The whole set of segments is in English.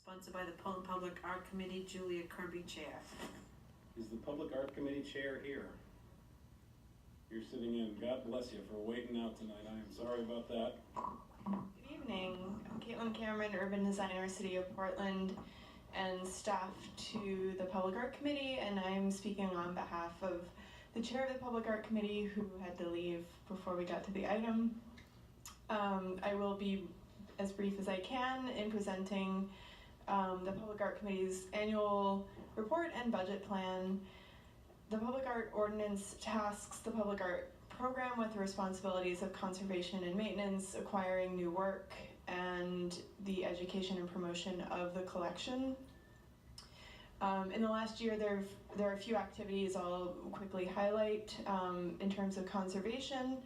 Sponsored by the Public Art Committee, Julia Kirby, Chair. Is the Public Art Committee Chair here? You're sitting in. God bless you for waiting out tonight. I am sorry about that. Good evening. I'm Caitlin Cameron, Urban Designer, City of Portland, and staff to the Public Art Committee, and I'm speaking on behalf of the Chair of the Public Art Committee who had to leave before we got to the item. I will be as brief as I can in presenting the Public Art Committee's annual report and budget plan. The Public Art Ordinance tasks the Public Art Program with the responsibilities of conservation and maintenance, acquiring new work, and the education and promotion of the collection. In the last year, there are a few activities I'll quickly highlight. In terms of conservation,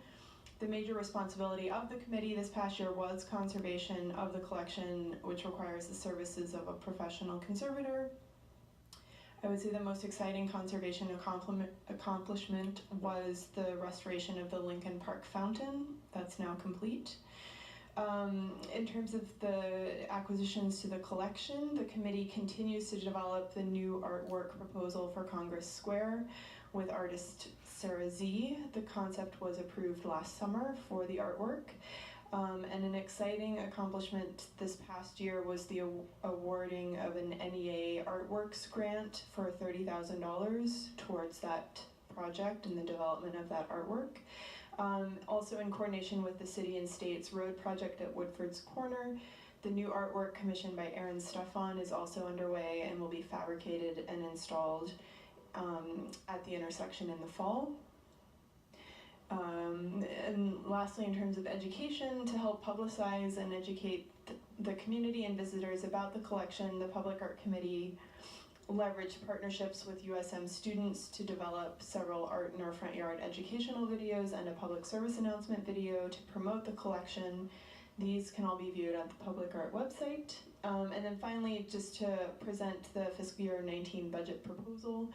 the major responsibility of the committee this past year was conservation of the collection, which requires the services of a professional conservator. I would say the most exciting conservation accomplishment was the restoration of the Lincoln Park fountain. That's now complete. In terms of the acquisitions to the collection, the committee continues to develop the new artwork proposal for Congress Square with artist Sarah Z. The concept was approved last summer for the artwork. And an exciting accomplishment this past year was the awarding of an NEA Artworks grant for $30,000 towards that project and the development of that artwork. Also in coordination with the city and state's road project at Woodford's Corner, the new artwork commissioned by Aaron Stefan is also underway and will be fabricated and installed at the intersection in the fall. And lastly, in terms of education, to help publicize and educate the community and visitors about the collection, the Public Art Committee leveraged partnerships with USM students to develop several art in our front yard educational videos and a public service announcement video to promote the collection. These can all be viewed at the Public Art website. And then finally, just to present the fiscal year 19 budget proposal,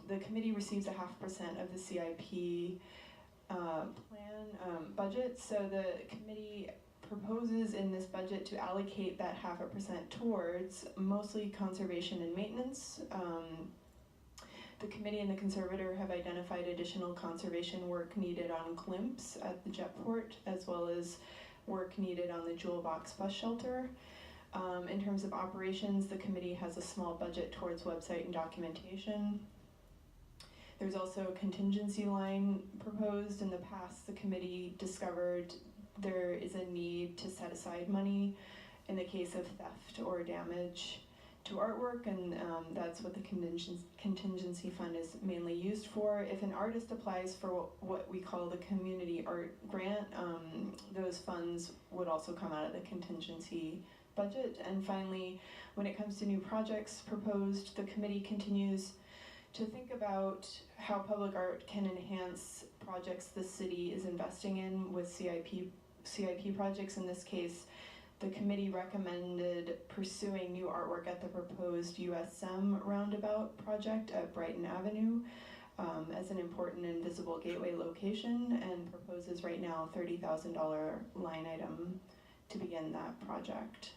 the committee receives 0.5% of the CIP plan budget. So the committee proposes in this budget to allocate that 0.5% towards mostly conservation and maintenance. The committee and the conservator have identified additional conservation work needed on Glimpse at the Jetport, as well as work needed on the Jewel Box bus shelter. In terms of operations, the committee has a small budget towards website and documentation. There's also a contingency line proposed. In the past, the committee discovered there is a need to set aside money in the case of theft or damage to artwork, and that's what the contingency fund is mainly used for. If an artist applies for what we call the community art grant, those funds would also come out of the contingency budget. And finally, when it comes to new projects proposed, the committee continues to think about how public art can enhance projects the city is investing in with CIP projects. In this case, the committee recommended pursuing new artwork at the proposed USM Roundabout project at Brighton Avenue as an important and visible gateway location, and proposes right now a $30,000 line item to begin that project.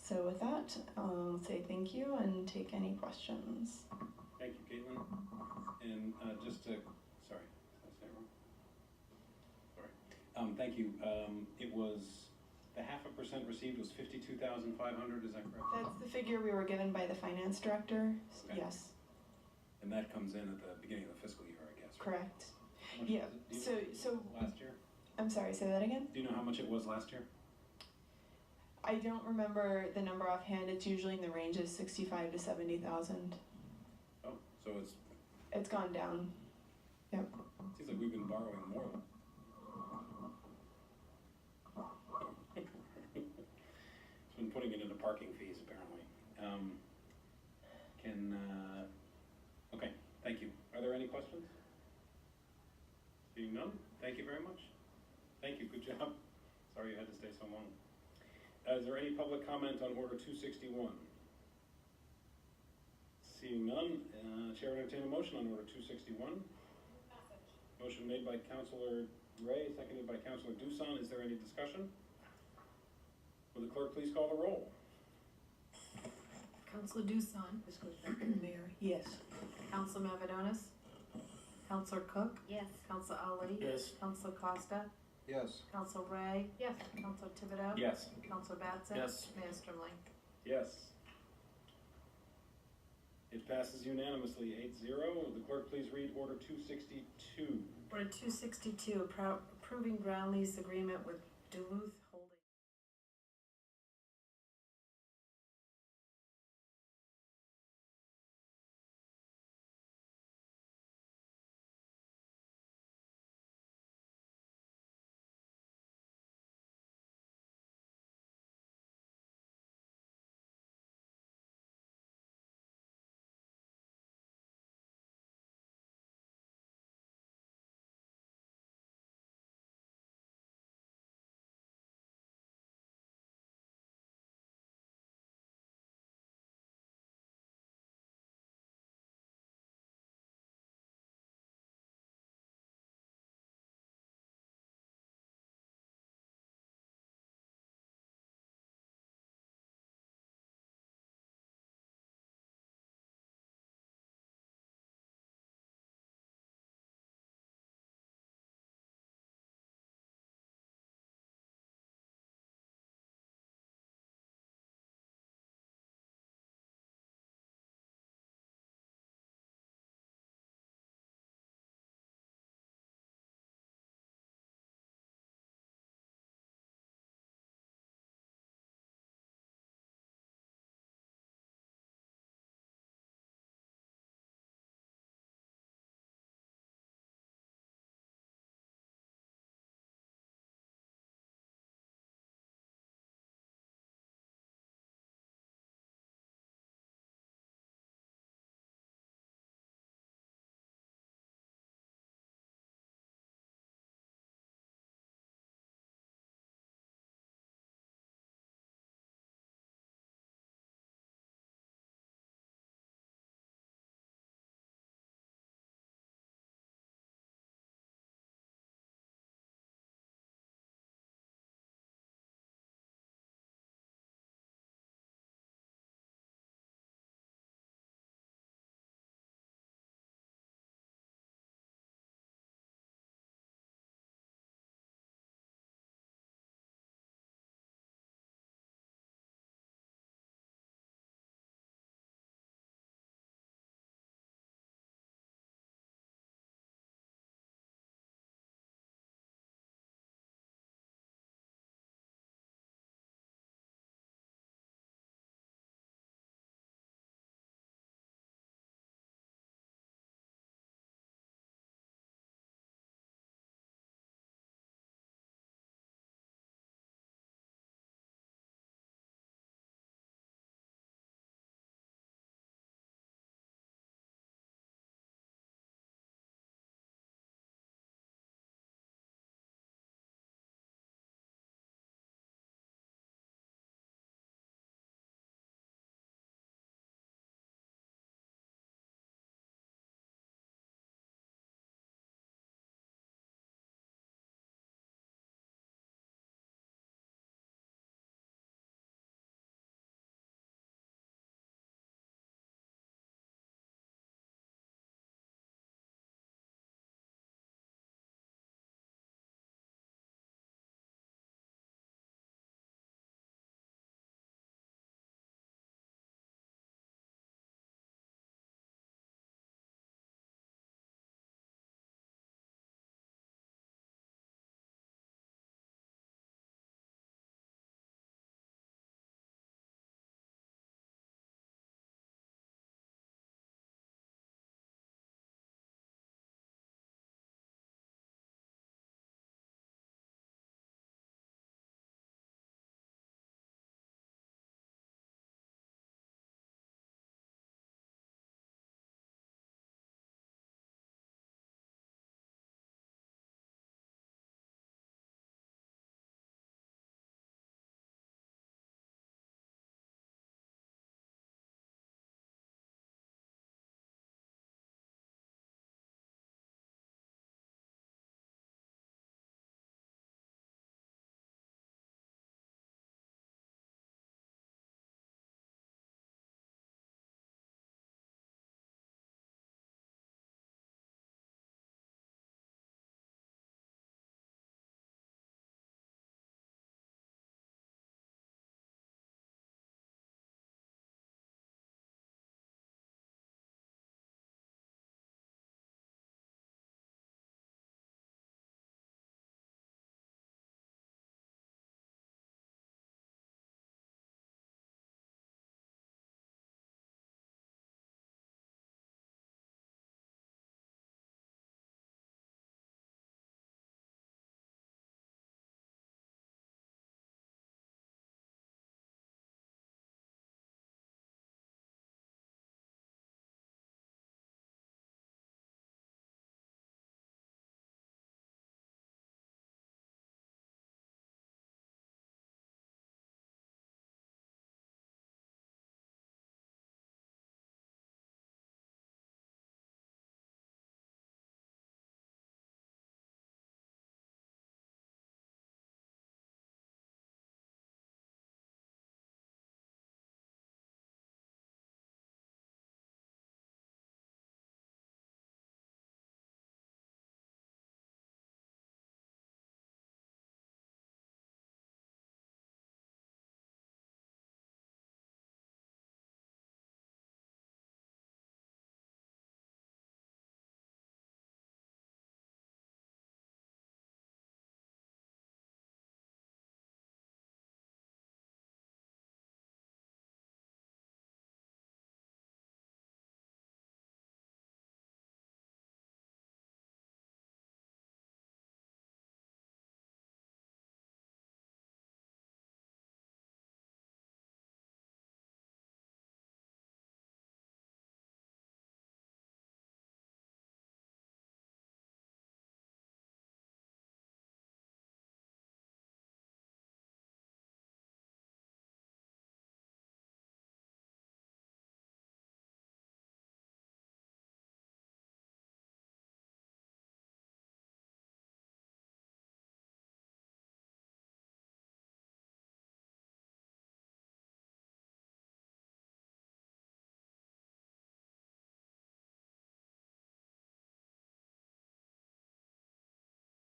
So with that, I'll say thank you and take any questions. Thank you, Caitlin. And just to, sorry, did I say it wrong? Sorry. Thank you. It was, the 0.5% received was 52,500, is that correct? That's the figure we were given by the finance director, okay. Yes. And that comes in at the beginning of the fiscal year, I guess, right? Correct. Yeah, so last year? I'm sorry, say that again? Do you know how much it was last year? I don't remember the number offhand. It's usually in the range of 65 to 70,000. Oh, so it's gone down. Yep. Seems like we've been borrowing more. It's been putting it into parking fees, apparently. Okay, thank you. Are there any questions? Seeing none, thank you very much. Thank you, good job. Sorry you had to stay so long. Is there any public comment on Order 261? Seeing none, Chair will entertain a motion on Order 261. Passage. Motion made by Councillor Ray, seconded by Councillor Duson. Is there any discussion? Will the clerk please call the roll? Counselor Dusan. This goes back to the mayor. Yes. Counselor Mavadonis. Counselor Cook. Yes. Counselor Ali. Yes. Counselor Costa. Yes. Counselor Ray. Yes. Counselor Thibodeau. Yes. Counselor Batson. Yes. Mayor Strimling. Yes. It passes unanimously, 8-0. Will the clerk please read Order 262? Order 262, approving ground lease agreement with Duluth